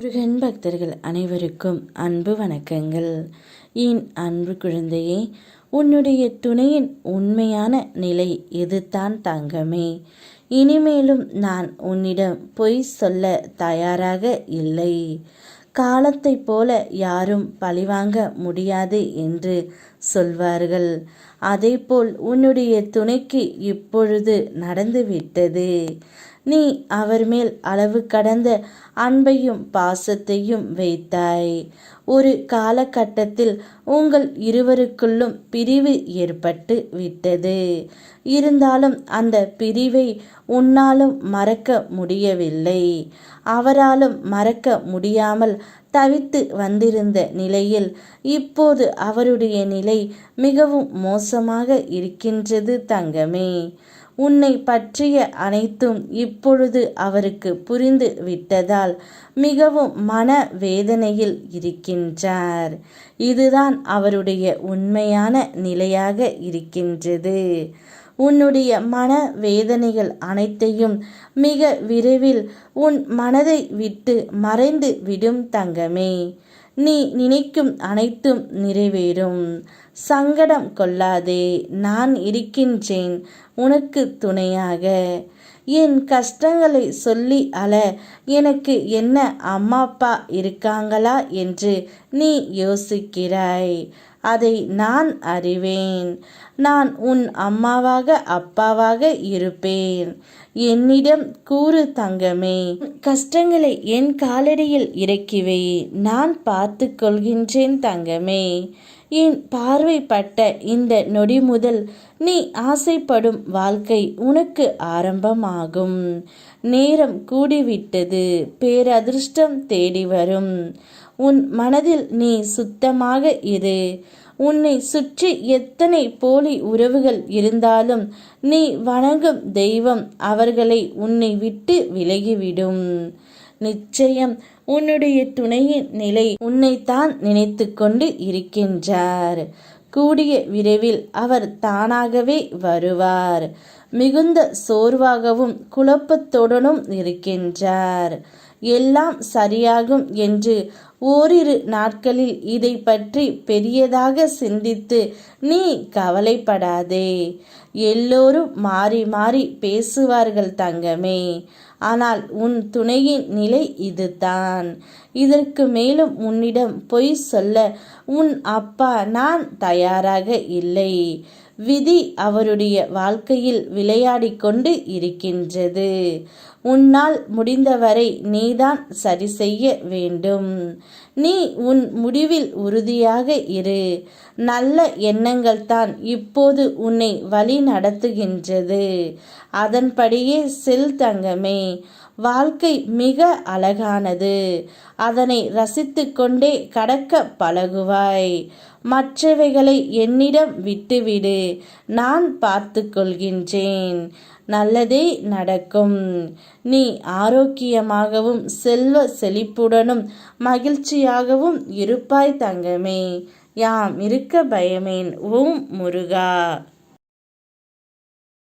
முருகன் பக்தர்கள் அனைவருக்கும் அன்பு வணக்கங்கள். என் அன்பு குழந்தையே, உன்னுடைய துணையின் உண்மையான நிலை எதுதான் தங்கமே. இனிமேலும் நான் உன்னிடம் பொய் சொல்ல தயாராக இல்லை. காலத்தைப் போல யாரும் பழிவாங்க முடியாது என்று சொல்வார்கள். அதேபோல் உன்னுடைய துணைக்கு இப்பொழுது நடந்துவிட்டது. நீ அவர் மேல் அளவு கடந்த அன்பையும் பாசத்தையும் வைத்தாய். ஒரு காலகட்டத்தில் உங்கள் இருவருக்குள்ளும் பிரிவு ஏற்பட்டு விட்டது. இருந்தாலும் அந்த பிரிவை உன்னாலும் மறக்க முடியவில்லை. அவராலும் மறக்க முடியாமல் தவித்து வந்திருந்த நிலையில் இப்போது அவருடைய நிலை மிகவும் மோசமாக இருக்கின்றது தங்கமே. உன்னை பற்றிய அனைத்தும் இப்பொழுது அவருக்கு புரிந்து விட்டதால் மிகவும் மன வேதனையில் இருக்கின்றார். இதுதான் அவருடைய உண்மையான நிலையாக இருக்கின்றது. உன்னுடைய மன வேதனைகள் அனைத்தையும் மிக விரைவில் உன் மனதை விட்டு மறைந்து விடும் தங்கமே. நீ நினைக்கும் அனைத்தும் நிறைவேறும். சங்கடம் கொள்ளாதே, நான் இருக்கின்றேன் உனக்கு துணையாக. என் கஷ்டங்களை சொல்லி அழ எனக்கு என்ன அம்மா அப்பா இருக்காங்களா என்று நீ யோசிக்கிறாய். அதை நான் அறிவேன். நான் உன் அம்மாவாக அப்பாவாக இருப்பேன். என்னிடம் கூறு தங்கமே. கஷ்டங்களை என் காலடியில் இறக்கிவை, நான் பார்த்து கொள்கின்றேன் தங்கமே. என் பார்வைப்பட்ட இந்த நொடி முதல் நீ ஆசைப்படும் வாழ்க்கை உனக்கு ஆரம்பமாகும். நேரம் கூடிவிட்டது. பேரதிர்ஷ்டம் தேடி வரும். உன் மனதில் நீ சுத்தமாக இரு. உன்னை சுற்றி எத்தனை போலி உறவுகள் இருந்தாலும் நீ வணங்கும் தெய்வம் அவர்களை உன்னை விட்டு விலகிவிடும். நிச்சயம் உன்னுடைய துணையின் நிலை உன்னைத்தான் நினைத்து கொண்டு இருக்கின்றார். கூடிய விரைவில் அவர் தானாகவே வருவார். மிகுந்த சோர்வாகவும் குழப்பத்துடனும் இருக்கின்றார். எல்லாம் சரியாகும் என்று ஓரிரு நாட்களில் இதை பற்றி பெரியதாக சிந்தித்து நீ கவலைப்படாதே. எல்லோரும் மாறி மாறி பேசுவார்கள் தங்கமே. ஆனால் உன் துணையின் நிலை இதுதான். இதற்கு மேலும் உன்னிடம் பொய் சொல்ல உன் அப்பா நான் தயாராக இல்லை. விதி அவருடைய வாழ்க்கையில் விளையாடி கொண்டு இருக்கின்றது. உன்னால் முடிந்தவரை நீதான் சரி செய்ய வேண்டும். நீ உன் முடிவில் உறுதியாக இரு. நல்ல எண்ணங்கள் தான் இப்போது உன்னை வழி நடத்துகின்றது. அதன்படியே செல் தங்கமே. வாழ்க்கை மிக அழகானது. அதனை ரசித்து கொண்டே கடக்க பழகுவாய். மற்றவைகளை என்னிடம் விட்டுவிடு, நான் பார்த்து கொள்கின்றேன். நல்லதே நடக்கும். நீ ஆரோக்கியமாகவும் செல்வ செழிப்புடனும் மகிழ்ச்சியாகவும் இருப்பாய் தங்கமே. யாம் இருக்க பயமேன். ஓம் முருகா.